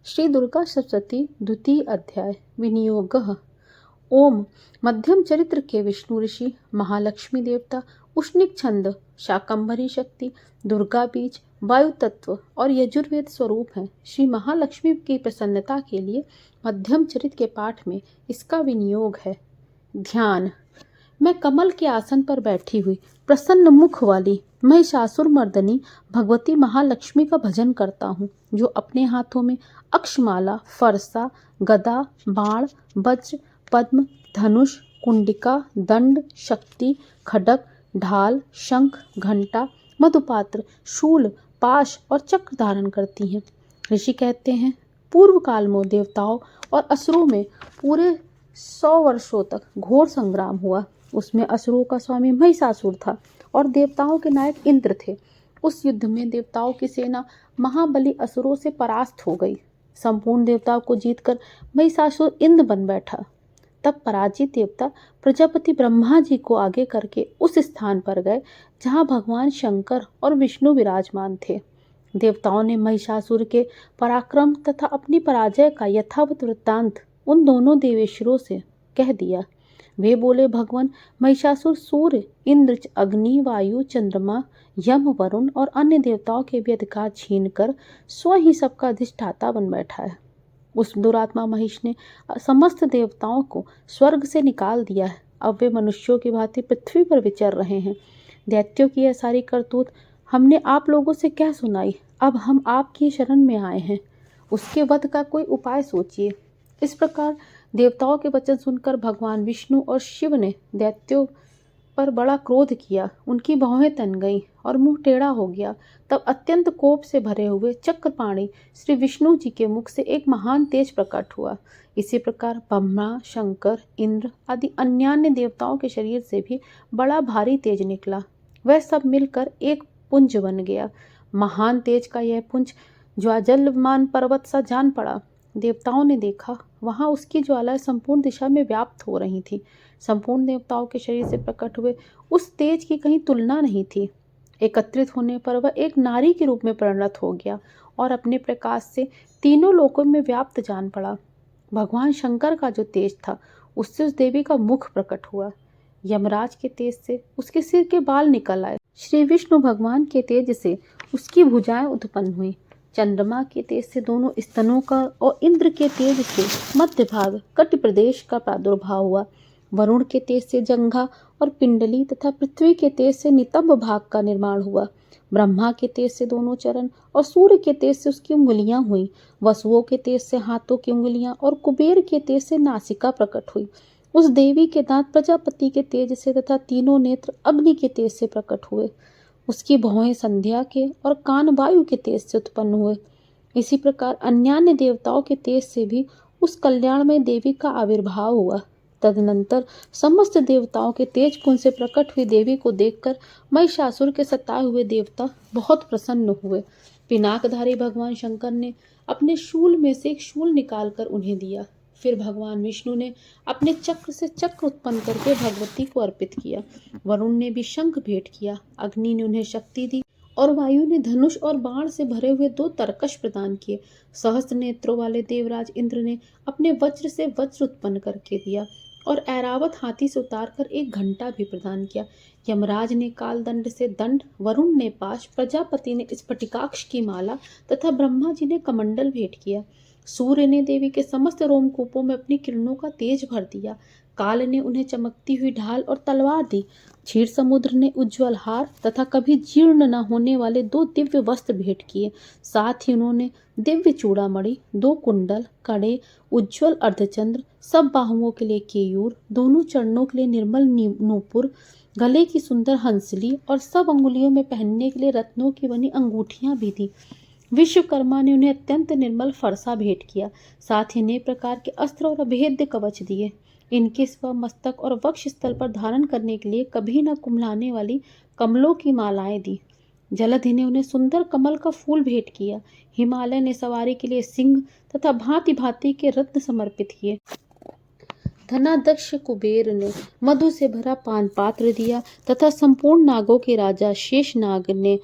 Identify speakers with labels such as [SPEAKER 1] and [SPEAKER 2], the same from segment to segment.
[SPEAKER 1] श्री दुर्गा सप्तशती द्वितीय अध्याय विनियोगः। ओम। मध्यम चरित्र के विष्णु ऋषि, महालक्ष्मी देवता, उष्णिक छंद, शाकंभरी शक्ति, दुर्गा बीज, वायु तत्व और यजुर्वेद स्वरूप हैं। श्री महालक्ष्मी की प्रसन्नता के लिए मध्यम चरित्र के पाठ में इसका विनियोग है। ध्यान। मैं कमल के आसन पर बैठी हुई प्रसन्न मुख वाली महिषासुर मर्दनी भगवती महालक्ष्मी का भजन करता हूँ, जो अपने हाथों में अक्षमाला, फरसा, गदा, बाण, वज्र, पद्म, धनुष, कुंडिका, दंड, शक्ति, खड्ग, ढाल, शंख, घंटा, मधुपात्र, शूल, पाश और चक्र धारण करती हैं। ऋषि कहते हैं, पूर्व काल में देवताओं और असुरों में पूरे 100 वर्षों तक घोर संग्राम हुआ। उसमें असुरों का स्वामी महिषासुर था और देवताओं के नायक इंद्र थे। उस युद्ध में देवताओं की सेना महाबली असुरों से परास्त हो गई। संपूर्ण देवताओं को जीतकर महिषासुर इंद्र बन बैठा। तब पराजित देवता प्रजापति ब्रह्मा जी को आगे करके उस स्थान पर गए जहाँ भगवान शंकर और विष्णु विराजमान थे। देवताओं ने महिषासुर के पराक्रम तथा अपनी पराजय का यथावत वृत्तांत उन दोनों देवेश्वरों से कह दिया। वे बोले, भगवान महिषासुर सूर्य, इंद्र, अग्नि, वायु, चंद्रमा, यम, वरुण और अन्य देवताओं के भी अधिकार छीनकर स्वयं ही सबका अधिष्ठाता बन बैठा है। उस दुरात्मा महिष ने समस्त देवताओं को स्वर्ग से निकाल दिया है। अब वे मनुष्यों की भांति पृथ्वी पर विचर रहे हैं। दैत्यों की यह सारी करतूत हमने आप लोगों से क्या सुनाई। अब हम आपकी शरण में आए हैं, उसके वध का कोई उपाय सोचिए। इस प्रकार देवताओं के वचन सुनकर भगवान विष्णु और शिव ने दैत्यों पर बड़ा क्रोध किया। उनकी भौहें तन गईं और मुंह टेढ़ा हो गया। तब अत्यंत कोप से भरे हुए चक्रपाणी श्री विष्णु जी के मुख से एक महान तेज प्रकट हुआ। इसी प्रकार ब्रह्मा, शंकर, इंद्र आदि अन्यान्य देवताओं के शरीर से भी बड़ा भारी तेज निकला। वह सब मिलकर एक पुंज बन गया। महान तेज का यह पुंज ज्वाजलमान पर्वत सा जान पड़ा। देवताओं ने देखा, वहां उसकी ज्वालाएं संपूर्ण दिशा में व्याप्त हो रही थी। संपूर्ण देवताओं के शरीर से प्रकट हुए उस तेज की कहीं तुलना नहीं थी। एकत्रित होने पर वह एक नारी के रूप में परिणत हो गया और अपने प्रकाश से तीनों लोकों में व्याप्त जान पड़ा। भगवान शंकर का जो तेज था, उससे उस देवी का मुख प्रकट हुआ। यमराज के तेज से उसके सिर के बाल निकल आए। श्री विष्णु भगवान के तेज से उसकी भुजाएं उत्पन्न हुई। चंद्रमा के तेज से दोनों स्तनों का और इंद्र के तेज से मध्य भाग कटि प्रदेश का प्रादुर्भाव हुआ। वरुण के तेज से जंघा और पिंडली तथा पृथ्वी के तेज से नितंब भाग का निर्माण हुआ। ब्रह्मा के तेज से दोनों चरण और सूर्य के तेज से उसकी उंगलियां हुई। वसुओं के तेज से हाथों की उंगलियां और कुबेर के तेज से नासिका प्रकट हुई। उस देवी के दांत प्रजापति के तेज से तथा तीनों नेत्र अग्नि के तेज से प्रकट हुए। उसकी भौहें संध्या के और कान वायु के तेज से उत्पन्न हुए। इसी प्रकार अन्यान्य देवताओं के तेज से भी उस कल्याणमय देवी का आविर्भाव हुआ। तदनंतर समस्त देवताओं के तेज पुंज से प्रकट हुई देवी को देखकर महिषासुर के सताए हुए देवता बहुत प्रसन्न हुए। पिनाकधारी भगवान शंकर ने अपने शूल में से एक शूल निकालकर उन्हें दिया। फिर भगवान विष्णु ने अपने चक्र से चक्र उत्पन्न करके भगवती को अर्पित किया। वरुण ने भी शंख भेंट किया। अग्नि ने उन्हें शक्ति दी और वायु ने धनुष और बाण से भरे हुए 2 तरकश प्रदान किए। सहस्त्र नेत्रों वाले देवराज इंद्र ने अपने वज्र से वज्र उत्पन्न करके दिया और ऐरावत हाथी से उतारकर एक घंटा भी प्रदान किया। यमराज ने काल दंड से दंड, वरुण ने पाश, प्रजापति ने स्फटिकाक्ष की माला तथा ब्रह्मा जी ने कमंडल भेंट किया। सूर्य ने देवी के समस्त रोमकूपों में अपनी किरणों का तेज भर दिया। काल ने उन्हें चमकती हुई ढाल और तलवार दी। क्षीर समुद्र ने उज्ज्वल हार तथा कभी जीर्ण न होने वाले 2 दिव्य वस्त्र भेंट किए। साथ ही उन्होंने दिव्य चूड़ामणि, 2 कुंडल, कड़े, उज्ज्वल अर्धचंद्र, सब बाहुओं के लिए केयूर, दोनों चरणों के लिए निर्मल नूपुर, गले की सुंदर हंसली और सब अंगुलियों में पहनने के लिए रत्नों की बनी अंगूठियां भी दी। विश्वकर्मा ने उन्हें अत्यंत निर्मल फरसा भेंट किया। साथ ही अनेक प्रकार के अस्त्र और अभेद्य कवच दिए। इनके सिवा मस्तक और वक्ष स्थल पर धारण करने के लिए कभी न कुम्हलाने वाली कमलों की मालाएं दी। जलधि ने उन्हें सुंदर कमल का फूल भेंट किया। हिमालय ने सवारी के लिए सिंह तथा भांति भांति के रत्न समर्पित किए। धनाध्यक्ष कुबेर ने मधु से भरा पान पात्र दिया तथा संपूर्ण नागों के राजा शेषनाग ने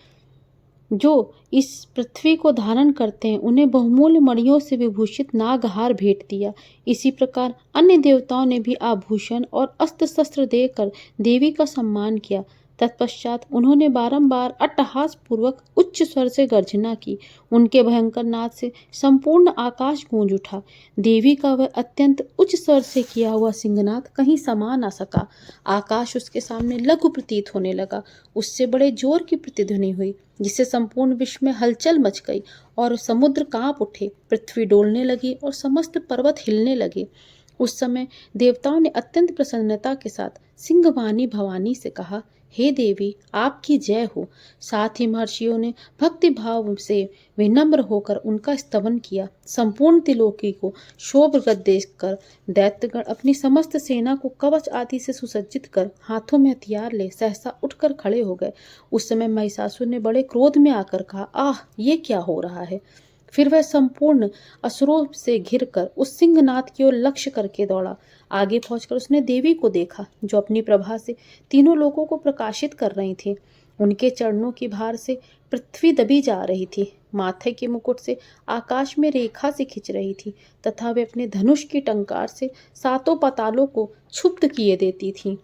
[SPEAKER 1] जो इस पृथ्वी को धारण करते हैं उन्हें बहुमूल्य मणियों से विभूषित नागहार भेंट दिया। इसी प्रकार अन्य देवताओं ने भी आभूषण और अस्त्र शस्त्र देकर देवी का सम्मान किया। तत्पश्चात उन्होंने बारंबार अट्टहास पूर्वक उच्च स्वर से गर्जना की। उनके भयंकर नाद से संपूर्ण आकाश गूंज उठा। देवी का वह अत्यंत उच्च स्वर से किया हुआ सिंहनाद कहीं समा न सका। आकाश उसके सामने लघु प्रतीत होने लगा। उससे बड़े जोर की प्रतिध्वनि हुई, जिससे संपूर्ण विश्व में हलचल मच गई और समुद्र कांप उठे, पृथ्वी डोलने लगी और समस्त पर्वत हिलने लगे। उस समय देवताओं ने अत्यंत प्रसन्नता के साथ सिंहवाणी भवानी से कहा, हे देवी, आपकी जय हो। साथ ही महर्षियों ने भक्ति भाव से विनम्र होकर उनका स्तवन किया। संपूर्ण त्रिलोकी को शोभगत देखकर दैत्यगण अपनी समस्त सेना को कवच आदि से सुसज्जित कर हाथों में हथियार ले सहसा उठकर खड़े हो गए। उस समय महिषासुर ने बड़े क्रोध में आकर कहा, आह, ये क्या हो रहा है। फिर वह संपूर्ण असुरों से घिरकर उस सिंहनाद की ओर लक्ष्य करके दौड़ा। आगे पहुंचकर उसने देवी को देखा, जो अपनी प्रभा से तीनों लोगों को प्रकाशित कर रही थी। उनके चरणों की भार से पृथ्वी दबी जा रही थी, माथे के मुकुट से आकाश में रेखा से खिंच रही थी तथा वे अपने धनुष की टंकार से सातों पातालों को क्षुब्ध किए देती थी।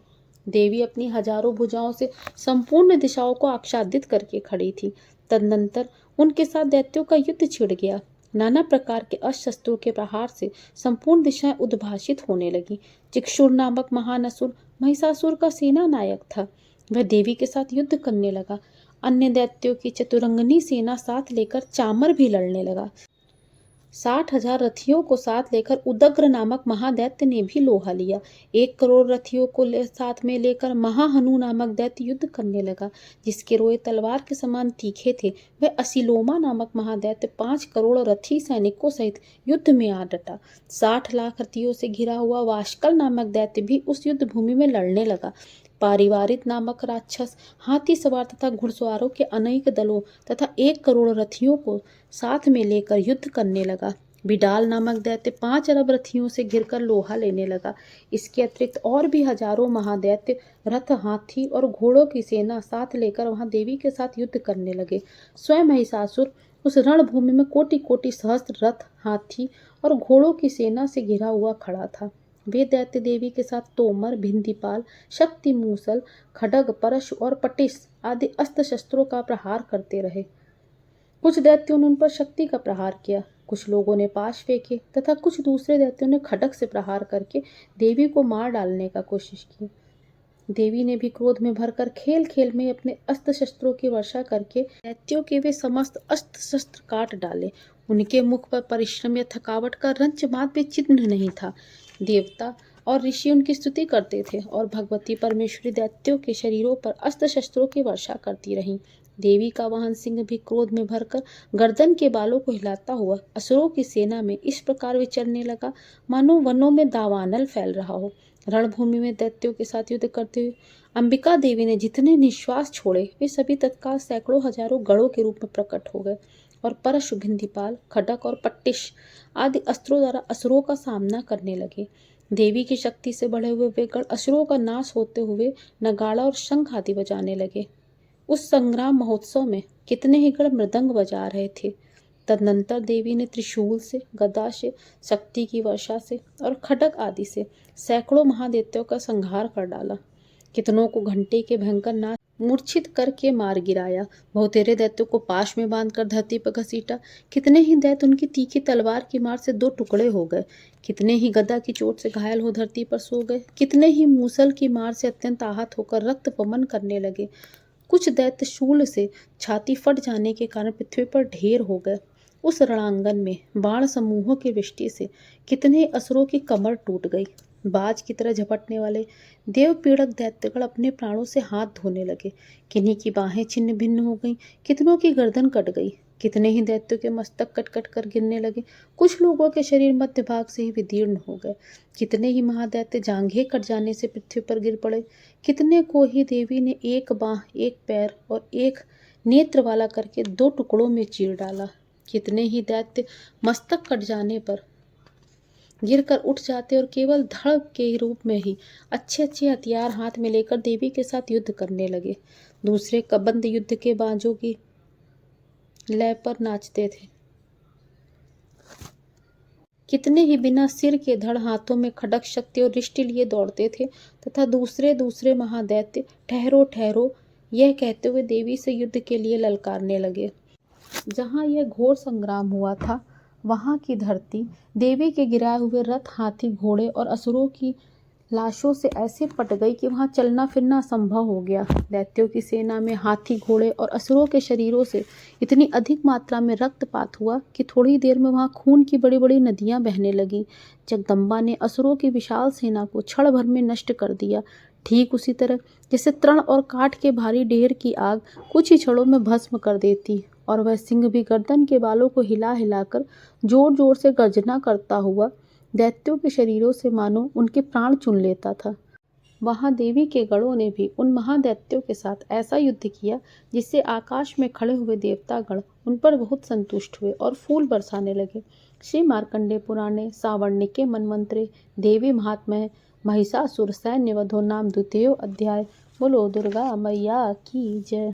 [SPEAKER 1] देवी अपनी हजारों भुजाओं से संपूर्ण दिशाओं को आच्छादित करके खड़ी थी। तदनंतर उनके साथ दैत्यों का युद्ध छिड़ गया। नाना प्रकार के अस्त्र शस्त्रों के प्रहार से संपूर्ण दिशाएं उद्भाषित होने लगी। चिक्षुर नामक महान असुर महिषासुर का सेना नायक था। वह देवी के साथ युद्ध करने लगा। अन्य दैत्यों की चतुरंगनी सेना साथ लेकर चामर भी लड़ने लगा। 60,000 रथियों को साथ लेकर उदग्र नामक महादैत्य ने भी लोहा लिया। 1 करोड़ रथियों को साथ में लेकर महाहनु नामक दैत्य युद्ध करने लगा, जिसके रोए तलवार के समान तीखे थे। वह असिलोमा नामक महादैत्य 5 करोड़ रथी सैनिकों सहित युद्ध में आ डटा। 60 लाख रथियों से घिरा हुआ वाशकल नामक दैत्य भी उस युद्ध भूमि में लड़ने लगा। पारिवारित नामक राक्षस हाथी सवार तथा घुड़सवारों के अनेक दलों तथा 1 करोड़ रथियों को साथ में लेकर युद्ध करने लगा। बिडाल नामक दैत्य 5 अरब रथियों से घिरकर लोहा लेने लगा। इसके अतिरिक्त और भी हजारों महादैत्य रथ, हाथी और घोड़ों की सेना साथ लेकर वहां देवी के साथ युद्ध करने लगे। स्वयं महिषासुर उस रणभूमि में कोटि कोटि सहस्त्र रथ, हाथी और घोड़ों की सेना से घिरा हुआ खड़ा था। वे दैत्य देवी के साथ तोमर, भिंदीपाल, शक्ति मूसल, खड्ग, परशु और पटिश आदि अस्त्र शस्त्रों का प्रहार करते रहे। कुछ दैत्यों ने उन पर शक्ति का प्रहार किया, कुछ लोगों ने पाश फेंके तथा कुछ दूसरे दैत्यों ने खड्ग से प्रहार करके देवी को मार डालने का कोशिश की। देवी ने भी क्रोध में भरकर खेल खेल में अपने अस्त्र शस्त्रों की वर्षा करके दैत्यों के वे समस्त अस्त्र शस्त्र काट डाले। उनके मुख पर परिश्रम या थकावट का रंच मात्र भी चिन्ह नहीं था। देवता और ऋषि उनकी स्तुति करते थे और भगवती परमेश्वरी दैत्यों के शरीरों पर अस्त्र शस्त्रों की वर्षा करती रहीं। देवी का वाहन सिंह भी क्रोध में भरकर गर्दन के बालों को हिलाता हुआ असुरों की सेना में इस प्रकार विचरने लगा, मानो वनों में दावानल फैल रहा हो। रणभूमि में दैत्यों के साथ युद्ध करते हुए अंबिका देवी ने जितने निश्वास छोड़े, वे सभी तत्काल सैकड़ों हजारों गढ़ों के रूप में प्रकट हो गए और परशु, भिंदीपाल, खड्ग और पट्टिश आदि अस्त्रों द्वारा असुरों का सामना करने लगे। देवी की शक्ति से बढ़े हुए वे गढ़ असुरों का नाश होते हुए नगाड़ा और शंख आदि बजाने लगे। उस संग्राम महोत्सव में कितने ही गढ़ मृदंग बजा रहे थे। तदनंतर देवी ने त्रिशूल से, गदा से, शक्ति की वर्षा से और खड्ग आदि से सैकड़ों महादैत्यों का संहार कर डाला। कितनों को घंटे के भयंकर नाच मूर्छित करके मार गिराया। बहुतेरे दैत्यों को पाश में बांधकर धरती पर घसीटा। कितने ही दैत्य उनकी तीखी तलवार की मार से 2 टुकड़े हो गए। कितने ही गदा की चोट से घायल हो धरती पर सो गए। कितने ही मूसल की मार से अत्यंत आहत होकर रक्त पमन करने लगे। कुछ दैत्य शूल से छाती फट जाने के कारण पृथ्वी पर ढेर हो गए। उस रणांगन में बाण समूहों की वृष्टि से कितने असुरों की कमर टूट गई। बाज की तरह झपटने वाले देव पीड़क दैत्यगण अपने प्राणों से हाथ धोने लगे। किन्हीं की बाहें छिन्न भिन्न हो गईं, कितनों की गर्दन कट गई। कितने ही दैत्यों के मस्तक कट कट कर गिरने लगे। कुछ लोगों के शरीर मध्य भाग से ही विदीर्ण हो गए। कितने ही महादैत्य जांघें कट जाने से पृथ्वी पर गिर पड़े। कितने को ही देवी ने 1 बांह, 1 पैर और 1 नेत्र वाला करके 2 टुकड़ों में चीर डाला। कितने ही दैत्य मस्तक कट जाने पर गिरकर उठ जाते और केवल धड़ के रूप में ही अच्छे अच्छे हथियार हाथ में लेकर देवी के साथ युद्ध करने लगे। दूसरे कबंध युद्ध के बाजों की लय पर नाचते थे। कितने ही बिना सिर के धड़ हाथों में खड्ग शक्ति और रिष्टि लिए दौड़ते थे तथा दूसरे महादैत्य ठहरो ठहरो यह कहते हुए देवी से युद्ध के लिए ललकारने लगे। जहाँ यह घोर संग्राम हुआ था वहाँ की धरती देवी के गिराए हुए रथ, हाथी, घोड़े और असुरों की लाशों से ऐसे पट गई कि वहां चलना फिरना असंभव हो गया। दैत्यों की सेना में हाथी, घोड़े और असुरों के शरीरों से इतनी अधिक मात्रा में रक्तपात हुआ कि थोड़ी देर में वहां खून की बड़ी बड़ी नदियां बहने लगी। जगदम्बा ने असुरों की विशाल सेना को क्षण भर में नष्ट कर दिया, ठीक उसी तरह जैसे तृण और काठ के भारी ढेर की आग कुछ ही क्षणों में भस्म कर देती। और वह सिंह भी गर्दन के बालों को हिला हिलाकर जोर जोर से गर्जना करता हुआ दैत्यों के शरीरों से मानो उनके प्राण चुन लेता था। वहां देवी के गणों ने भी उन महादैत्यों के साथ ऐसा युद्ध किया जिससे आकाश में खड़े हुए देवतागण उन पर बहुत संतुष्ट हुए और फूल बरसाने लगे। श्री मार्कंडेय पुराणे सावर्णिके मन्वंतरे देवी महात्म्य महिषासुर सैन्य वधो नाम 2 अध्याय। बोलो दुर्गा मैया की जय।